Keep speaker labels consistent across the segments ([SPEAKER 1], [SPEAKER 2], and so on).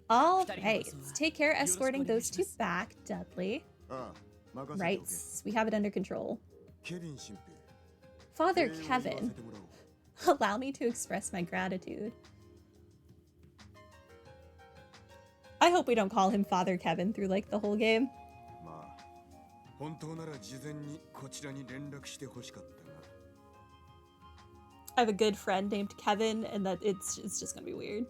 [SPEAKER 1] All right, take care escorting those two back, Dudley. Right, we have it under control. Father Kevin, allow me to express my gratitude. I hope we don't call him Father Kevin through like the whole game. I have a good friend named Kevin, and that it's just gonna be weird.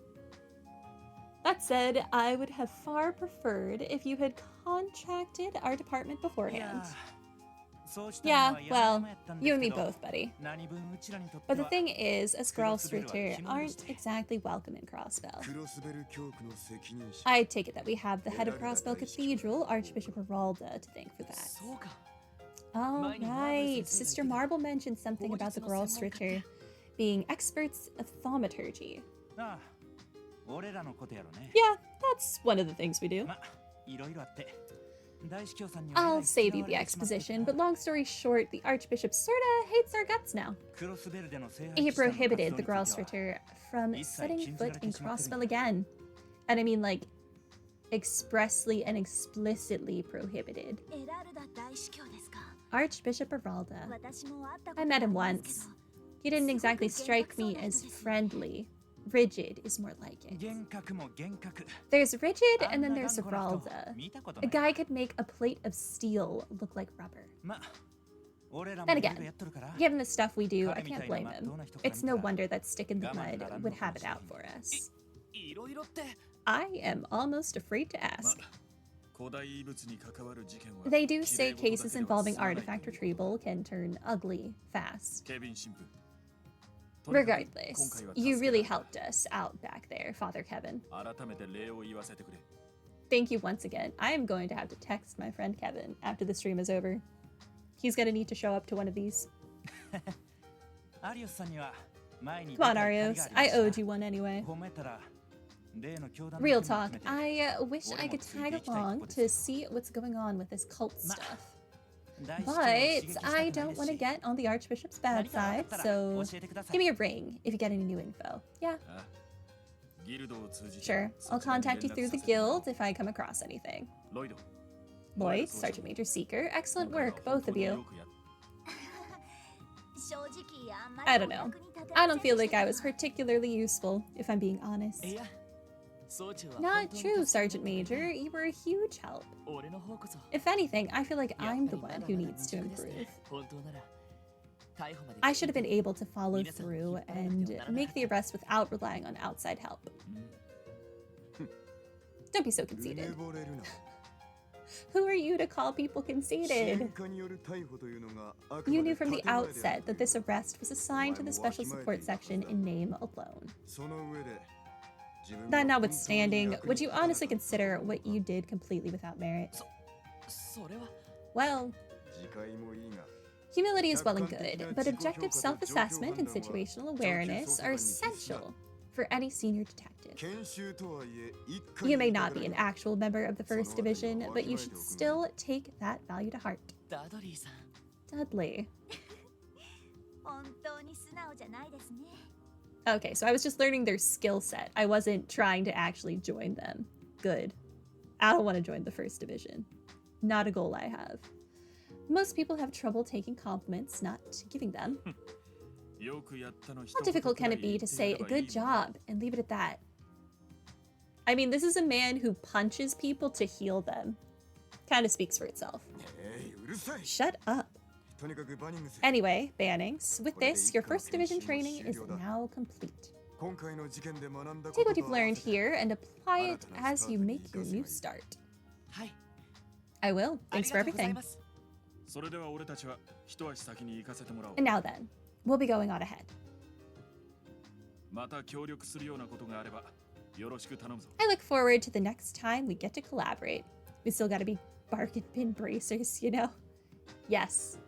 [SPEAKER 1] That said, I would have far preferred if you had contacted our department beforehand. Yeah, well, you and me both, buddy. But the thing is, us Gralstritter aren't exactly welcome in Crossbell. I take it that we have the head of Crossbell Cathedral, Archbishop Aralda, to thank for that. Oh, right. Sister Marble mentioned something about the Gralstritter being experts of thaumaturgy. Yeah, that's one of the things we do. I'll save you the exposition, but long story short, the Archbishop sorta hates our guts now. He prohibited the Gralstritter from setting foot in Crossbell again. And I mean, like, expressly and explicitly prohibited. Archbishop Aralda. I met him once. He didn't exactly strike me as friendly. Rigid is more like it. There's rigid and then there's Aralda. A guy could make a plate of steel look like rubber. Then again, given the stuff we do, I can't blame him. It's no wonder that Stick in the Mud would have it out for us. I am almost afraid to ask. They do say cases involving artifact retrieval can turn ugly fast. Regardless, you really helped us out back there, Father Kevin. Thank you once again. I am going to have to text my friend Kevin after the stream is over. He's gonna need to show up to one of these. Come on, Arios. I owed you one anyway. Real talk, I wish I could tag along to see what's going on with this cult stuff. But I don't want to get on the Archbishop's bad side, so give me a ring if you get any new info. Yeah? Sure, I'll contact you through the guild if I come across anything. Lloyd, Sergeant Major Seeker, excellent work, both of you. I don't know. I don't feel like I was particularly useful, if I'm being honest. Not true, Sergeant Major. You were a huge help. If anything, I feel like I'm the one who needs to improve. I should have been able to follow through and make the arrest without relying on outside help. Don't be so conceited. Who are you to call people conceited? You knew from the outset that this arrest was assigned to the Special Support Section in name alone. That notwithstanding, would you honestly consider what you did completely without merit? Well, humility is well and good, but objective self-assessment and situational awareness are essential for any senior detective. You may not be an actual member of the 1st Division, but you should still take that value to heart. Dudley. Okay, so I was just learning their skill set. I wasn't trying to actually join them. Good. I don't want to join the 1st Division. Not a goal I have. Most people have trouble taking compliments, not giving them. How difficult can it be to say a good job and leave it at that? I mean, this is a man who punches people to heal them. Kind of speaks for itself. Shut up. Anyway, Bannings, with this, your 1st Division training is now complete. Take what you've learned here and apply it as you make your new start. I will. Thanks for everything. And now then, we'll be going on ahead. I look forward to the next time we get to collaborate. We still gotta be bargain bin bracers, you know? Yes.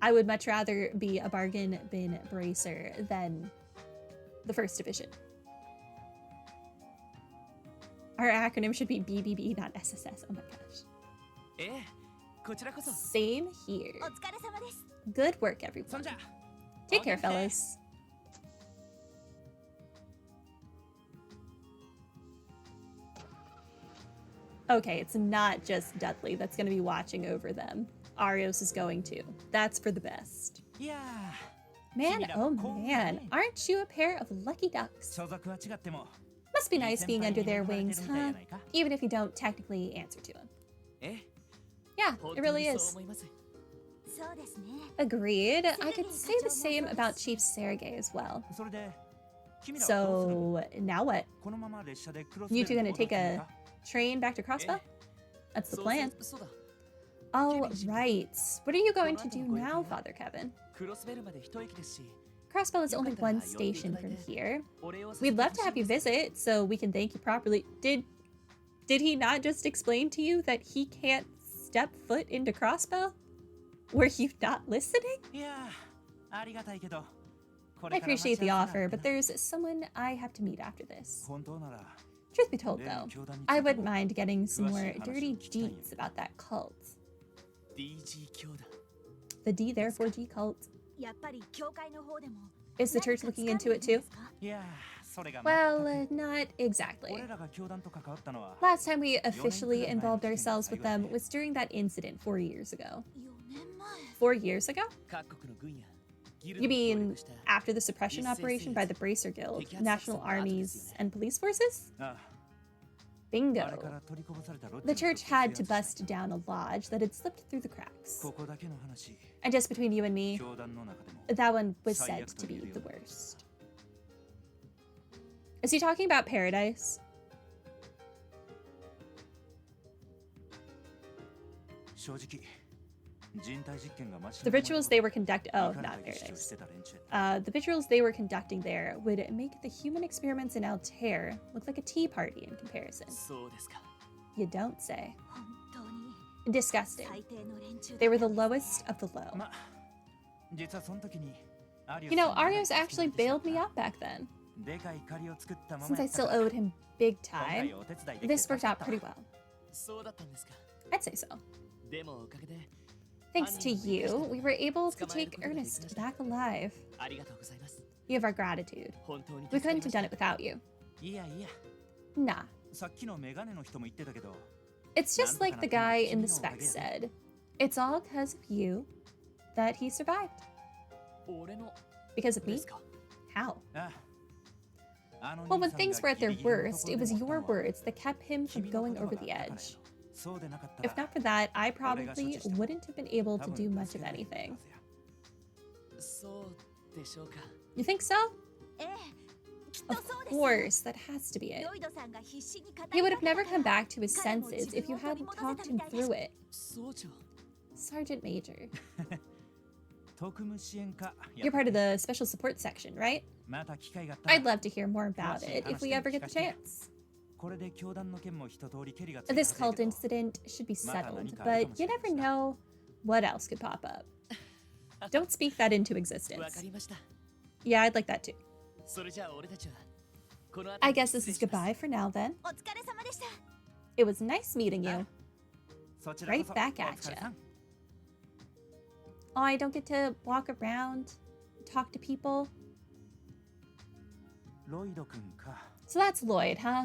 [SPEAKER 1] I would much rather be a bargain bin bracer than the 1st Division. Our acronym should be BBB, not SSS. Oh my gosh. Same here. Good work, everyone. Take care, fellas. Okay, it's not just Dudley that's going to be watching over them. Arios is going to. That's for the best. Man, oh man, aren't you a pair of lucky ducks? Must be nice being under their wings, huh? Even if you don't technically answer to them. Yeah, it really is. Agreed. I could say the same about Chief Sergei as well. So, now what? You two gonna take a train back to Crossbell? That's the plan. Oh, right. What are you going to do now, Father Kevin? Crossbell is only one station from here. We'd love to have you visit so we can thank you properly. Did he not just explain to you that he can't step foot into Crossbell? Were you not listening? I appreciate the offer, but there's someone I have to meet after this. Truth be told, though, I wouldn't mind getting some more dirty deets about that cult. The D therefore G cult. Is the church looking into it too? Well, not exactly. Last time we officially involved ourselves with them was during that incident 4 years ago. 4 years ago? You mean after the suppression operation by the Bracer Guild, national armies, and police forces? Bingo. The church had to bust down a lodge that had slipped through the cracks. And just between you and me, that one was said to be the worst. Is he talking about Paradise? The rituals they were conducting— oh, not Paradise. The rituals they were conducting there would make the human experiments in Altair look like a tea party in comparison. You don't say. Disgusting. They were the lowest of the low. You know, Arios actually bailed me out back then. Since I still owed him big time, this worked out pretty well. I'd say so. Thanks to you, we were able to take Ernest back alive. You have our gratitude. We couldn't have done it without you. Nah. It's just like the guy in the specs said. It's all because of you that he survived. Because of me? How? Well, when things were at their worst, it was your words that kept him from going over the edge. If not for that, I probably wouldn't have been able to do much of anything. You think so? Of course, that has to be it. He would have never come back to his senses if you hadn't talked him through it. Sergeant Major. You're part of the special support section, right? I'd love to hear more about it if we ever get the chance. This cult incident should be settled, but you never know what else could pop up. Don't speak that into existence. Yeah, I'd like that too. I guess this is goodbye for now then. It was nice meeting you. Right back at ya. Oh, I don't get to walk around, talk to people. So that's Lloyd, huh?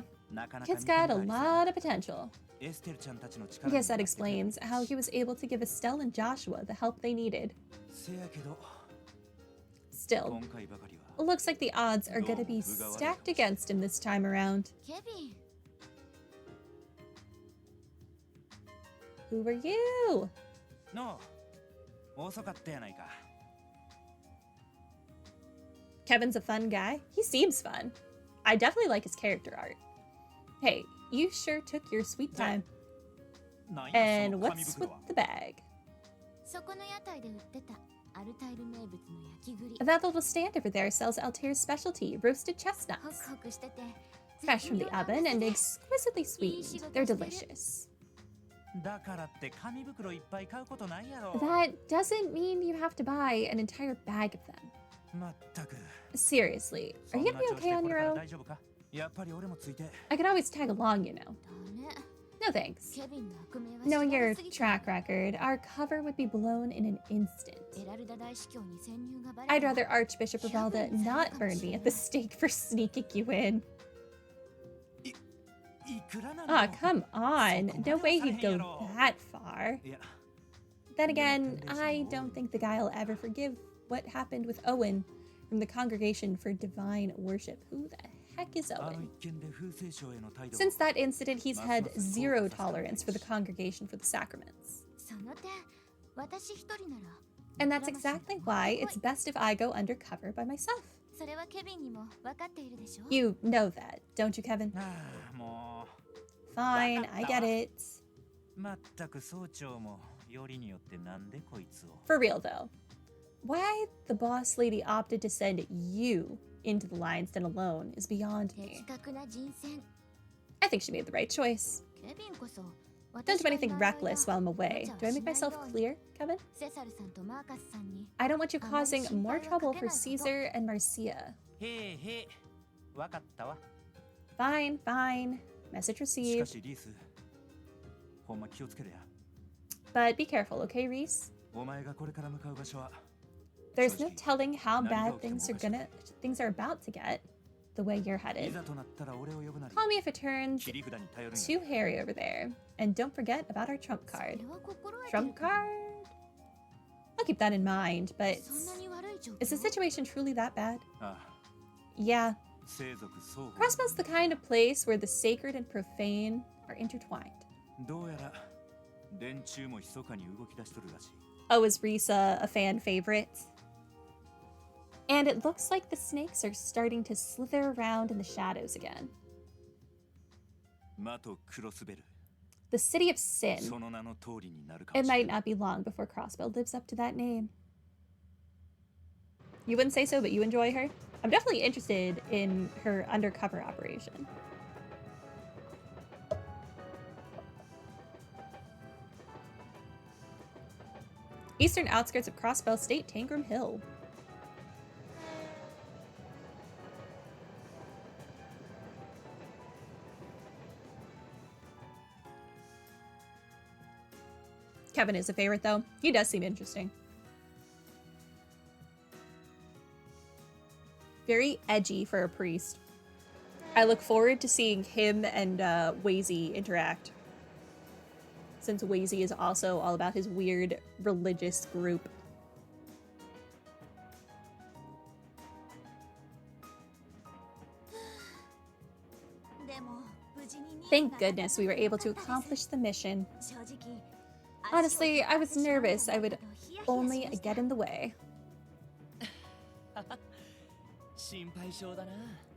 [SPEAKER 1] Kid's got a lot of potential. I guess that explains how he was able to give Estelle and Joshua the help they needed. Still, it looks like the odds are gonna be stacked against him this time around. Who are you? Kevin's a fun guy. He seems fun. I definitely like his character art. Hey, you sure took your sweet time. And what's with the bag? That little stand over there sells Altair's specialty, roasted chestnuts. Fresh from the oven and exquisitely sweetened. They're delicious. That doesn't mean you have to buy an entire bag of them. Seriously, are you gonna be okay on your own? I could always tag along, you know. No thanks. Knowing your track record, our cover would be blown in an instant. I'd rather Archbishop Rivalda not burn me at the stake for sneaking you in. Ah, come on. No way he'd go that far. Then again, I don't think the guy will ever forgive what happened with Owen from the Congregation for Divine Worship. Who the heck is Owen? Since that incident, he's had zero tolerance for the Congregation for the Sacraments. And that's exactly why it's best if I go undercover by myself. You know that, don't you, Kevin? Fine, I get it. For real, though. Why the boss lady opted to send you into the lion's den alone is beyond me. I think she made the right choice. Don't do anything reckless while I'm away. Do I make myself clear, Kevin? I don't want you causing more trouble for Caesar and Marcia. Fine, fine. Message received. But be careful, okay, Reese? There's no telling how bad things are about to get the way you're headed. Call me if it turns too hairy over there. And don't forget about our trump card. Trump card? I'll keep that in mind, but is the situation truly that bad? Yeah. Crossbell's the kind of place where the sacred and profane are intertwined. Oh, is Reese a fan favorite? And it looks like the snakes are starting to slither around in the shadows again. The City of Sin. It might not be long before Crossbell lives up to that name. You wouldn't say so, but you enjoy her? I'm definitely interested in her undercover operation. Eastern outskirts of Crossbell State, Tangram Hill. Kevin is a favorite, though. He does seem interesting. Very edgy for a priest. I look forward to seeing him and Wazy interact, since Wazy is also all about his weird religious group. Thank goodness we were able to accomplish the mission. Honestly, I was nervous I would only get in the way.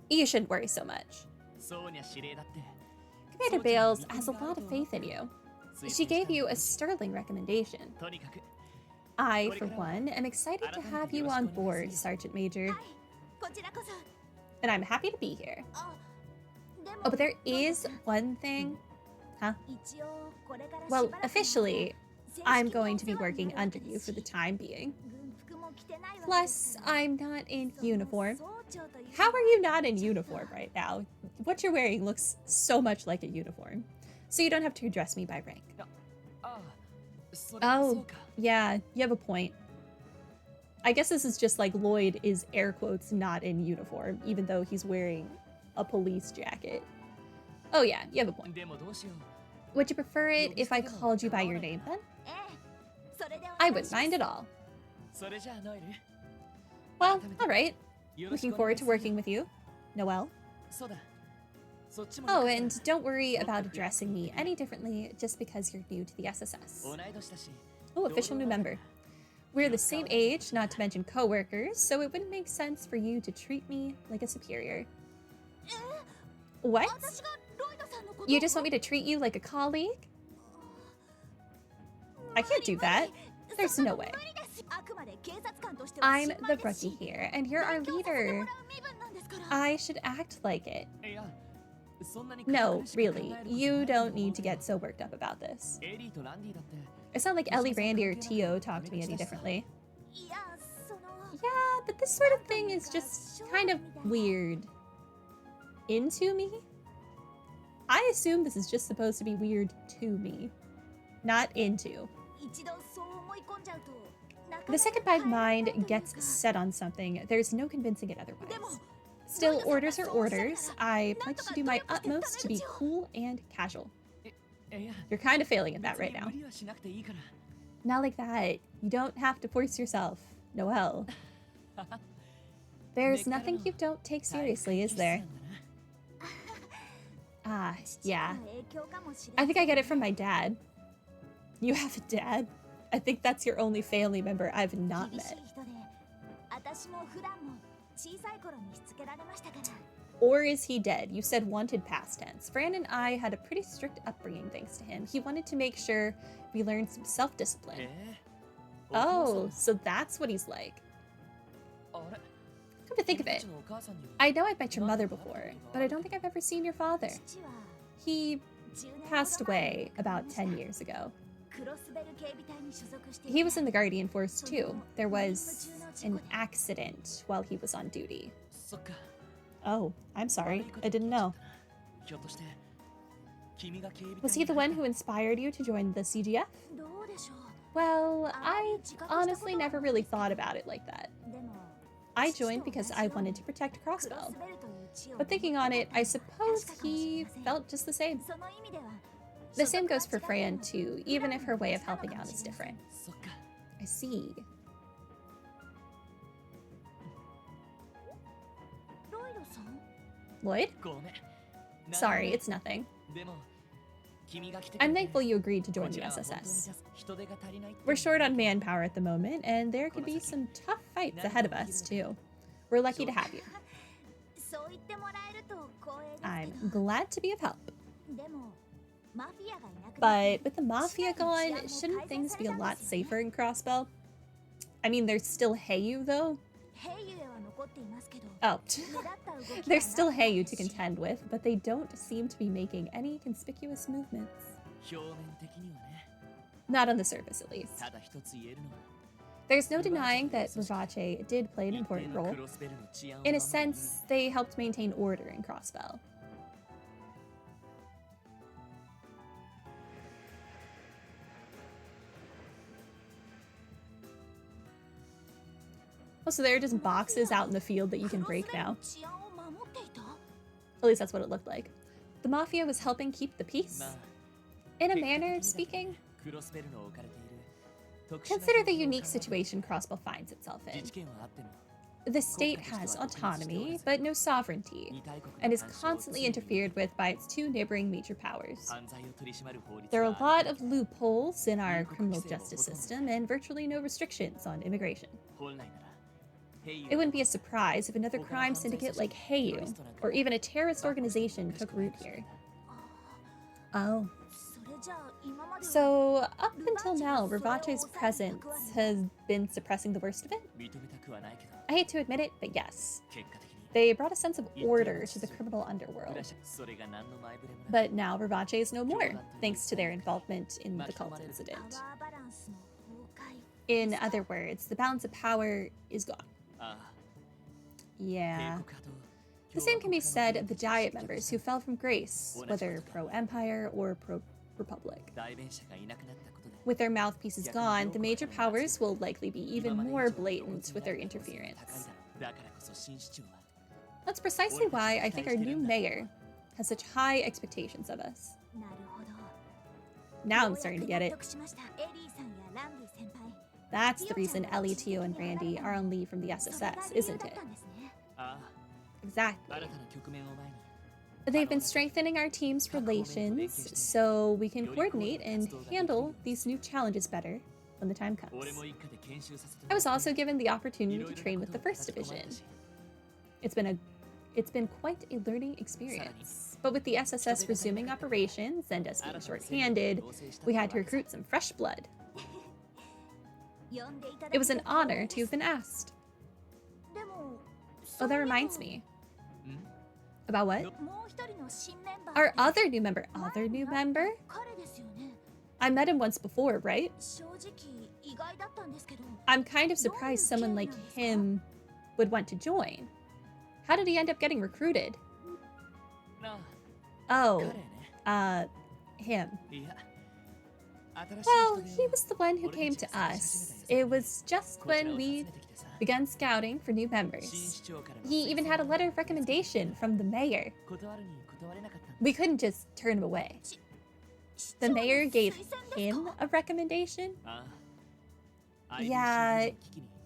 [SPEAKER 1] You shouldn't worry so much. Commander Bales has a lot of faith in you. She gave you a sterling recommendation. I, for one, am excited to have you on board, Sergeant Major. And I'm happy to be here. Oh, but there is one thing. Huh? Well, officially, I'm going to be working under you for the time being. Plus, I'm not in uniform. How are you not in uniform right now? What you're wearing looks so much like a uniform. So you don't have to address me by rank. Oh, yeah, you have a point. I guess this is just like Lloyd is air quotes not in uniform, even though he's wearing a police jacket. Oh yeah, you have a point. Would you prefer it if I called you by your name then? I wouldn't mind at all. Well, alright. Looking forward to working with you, Noelle. Oh, and don't worry about addressing me any differently just because you're new to the SSS. Oh, official new member. We're the same age, not to mention co-workers, so it wouldn't make sense for you to treat me like a superior. What? You just want me to treat you like a colleague? I can't do that. There's no way. I'm the rookie here, and you're our leader. I should act like it. No, really, you don't need to get so worked up about this. It's not like Ellie, Randy, or Tio talk to me any differently. Yeah, but this sort of thing is just kind of weird. Into me? I assume this is just supposed to be weird to me, not into. The second my mind gets set on something, there's no convincing it otherwise. Still, orders are orders. I pledge to do my utmost to be cool and casual. You're kind of failing at that right now. Not like that. You don't have to force yourself, Noelle. There's nothing you don't take seriously, is there? Ah, yeah. I think I get it from my dad. You have a dad? I think that's your only family member I've not met. Or is he dead? You said wanted past tense. Fran and I had a pretty strict upbringing thanks to him. He wanted to make sure we learned some self-discipline. Oh, so that's what he's like. Come to think of it, I know I've met your mother before, but I don't think I've ever seen your father. He passed away about 10 years ago. He was in the Guardian Force too. There was an accident while he was on duty. Oh, I'm sorry. I didn't know. Was he the one who inspired you to join the CGF? Well, I honestly never really thought about it like that. I joined because I wanted to protect Crossbell. But thinking on it, I suppose he felt just the same. The same goes for Fran too, even if her way of helping out is different. I see. Lloyd? Sorry, it's nothing. I'm thankful you agreed to join the SSS. We're short on manpower at the moment, and there could be some tough fights ahead of us, too. We're lucky to have you. I'm glad to be of help. But with the Mafia gone, shouldn't things be a lot safer in Crossbell? I mean, there's still Heiyu, though. Oh, there's still Heiyu to contend with, but they don't seem to be making any conspicuous movements. Not on the surface, at least. There's no denying that Rivache did play an important role. In a sense, they helped maintain order in Crossbell. Oh, so there are just boxes out in the field that you can break now. At least that's what it looked like. The Mafia was helping keep the peace? In a manner of speaking? Consider the unique situation Crossbell finds itself in. The state has autonomy, but no sovereignty, and is constantly interfered with by its two neighboring major powers. There are a lot of loopholes in our criminal justice system, and virtually no restrictions on immigration. It wouldn't be a surprise if another crime syndicate like Heiyu, or even a terrorist organization, took root here. Oh. So, up until now, Rivache's presence has been suppressing the worst of it? I hate to admit it, but yes. They brought a sense of order to the criminal underworld. But now Rivache is no more, thanks to their involvement in the cult incident. In other words, the balance of power is gone. Yeah. The same can be said of the Diet members who fell from grace, whether pro-Empire or pro-Republic. With their mouthpieces gone, the major powers will likely be even more blatant with their interference. That's precisely why I think our new mayor has such high expectations of us. Now I'm starting to get it. That's the reason Ellie, Tio, and Randy are on leave from the SSS, isn't it? Exactly. They've been strengthening our team's relations so we can coordinate and handle these new challenges better when the time comes. I was also given the opportunity to train with the 1st Division. It's been quite a learning experience. But with the SSS resuming operations and us being short-handed, we had to recruit some fresh blood. It was an honor to have been asked. Oh, that reminds me. About what? Our other new member. Other new member? I met him once before, right? I'm kind of surprised someone like him would want to join. How did he end up getting recruited? Oh, him. Well, he was the one who came to us. It was just when we begun scouting for new members. He even had a letter of recommendation from the mayor. We couldn't just turn him away. The mayor gave him a recommendation? Yeah,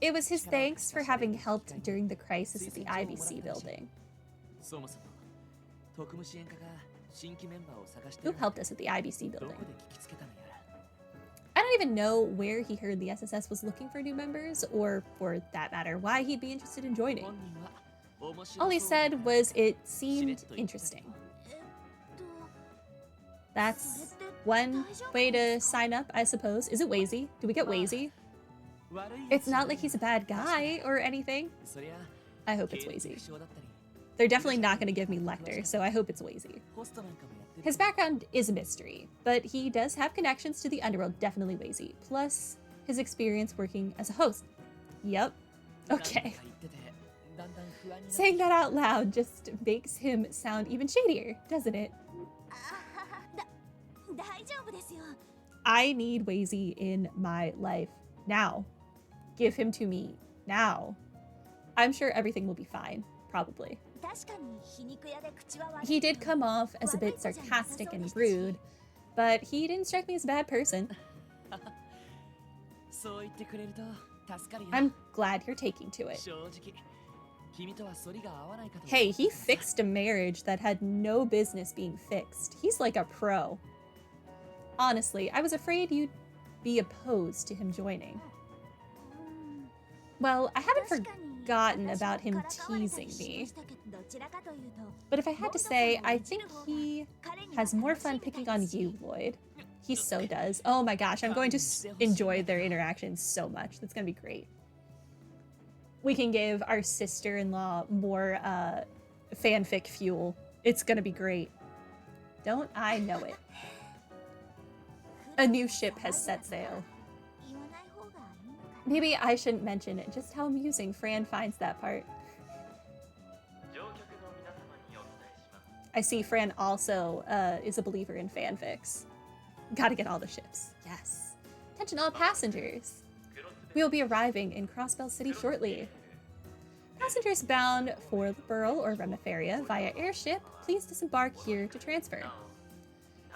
[SPEAKER 1] it was his thanks for having helped during the crisis at the IBC building. Who helped us at the IBC building? I don't even know where he heard the SSS was looking for new members, or for that matter, why he'd be interested in joining. All he said was it seemed interesting. That's one way to sign up, I suppose. Is it Wazy? Do we get Wazy? It's not like he's a bad guy or anything. I hope it's Wazy. They're definitely not going to give me Lecter, so I hope it's Wazy. His background is a mystery, but he does have connections to the underworld, definitely Wazy. Plus, his experience working as a host. Yep. Okay. Saying that out loud just makes him sound even shadier, doesn't it? I need Wazy in my life now. Give him to me now. I'm sure everything will be fine, probably. He did come off as a bit sarcastic and rude, but he didn't strike me as a bad person. I'm glad you're taking to it. Hey, he fixed a marriage that had no business being fixed. He's like a pro. Honestly, I was afraid you'd be opposed to him joining. Well, I haven't forgotten about him teasing me. But if I had to say, I think he has more fun picking on you, Lloyd. He so does. Oh my gosh, I'm going to enjoy their interaction so much. That's going to be great. We can give our sister-in-law more fanfic fuel. It's going to be great. Don't I know it? A new ship has set sail. Maybe I shouldn't mention it, just how amusing Fran finds that part. I see Fran also is a believer in fanfics. Gotta get all the ships. Yes. Attention all passengers. We will be arriving in Crossbell City shortly. Passengers bound for the Burl or Remiferia via airship, please disembark here to transfer.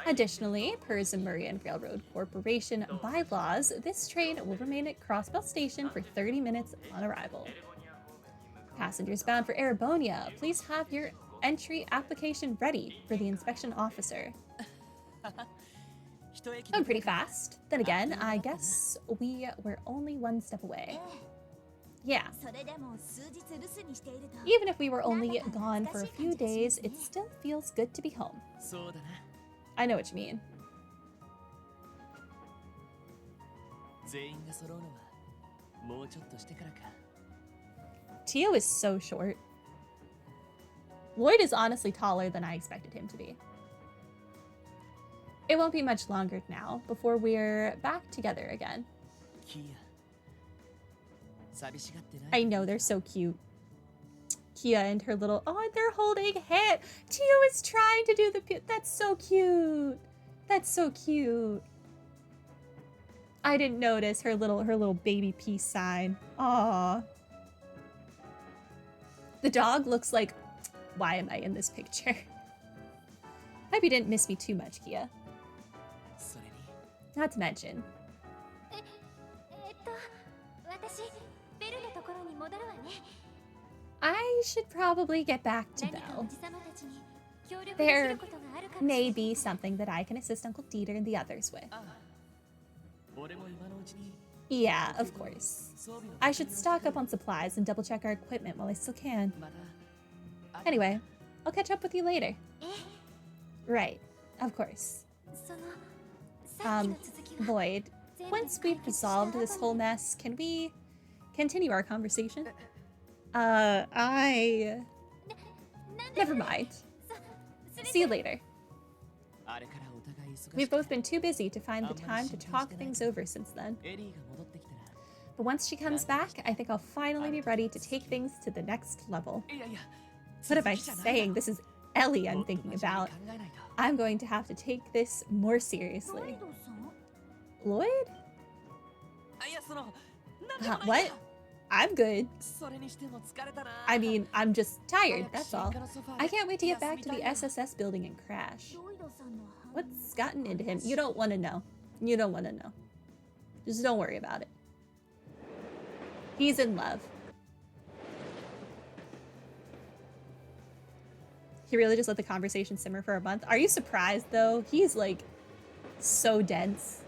[SPEAKER 1] Additionally, per Zamurian Railroad Corporation bylaws, this train will remain at Crossbell Station for 30 minutes on arrival. Passengers bound for Erebonia, please have your entry application ready for the inspection officer. Going pretty fast. Then again, I guess we were only one step away. Yeah. Even if we were only gone for a few days, it still feels good to be home. I know what you mean. Tio is so short. Lloyd is honestly taller than I expected him to be. It won't be much longer now before we're back together again. I know, they're so cute. Kia and her little, oh, they're holding hands. Tio is trying to do the, that's so cute. That's so cute. I didn't notice her little baby peace sign. Aww. The dog looks like, why am I in this picture? Hope you didn't miss me too much, Kia. Not to mention. I should probably get back to Belle. There may be something that I can assist Uncle Dieter and the others with. Yeah, of course. I should stock up on supplies and double check our equipment while I still can. Anyway, I'll catch up with you later. Right, of course. Lloyd, once we've resolved this whole mess, can we continue our conversation? Never mind. See you later. We've both been too busy to find the time to talk things over since then. But once she comes back, I think I'll finally be ready to take things to the next level. What am I saying? This is Ellie I'm thinking about. I'm going to have to take this more seriously. Lloyd? What? I'm good. I mean, I'm just tired, that's all. I can't wait to get back to the SSS building and crash. What's gotten into him? You don't want to know. You don't want to know. Just don't worry about it. He's in love. He really just let the conversation simmer for a month. Are you surprised, though? He's, like, so dense.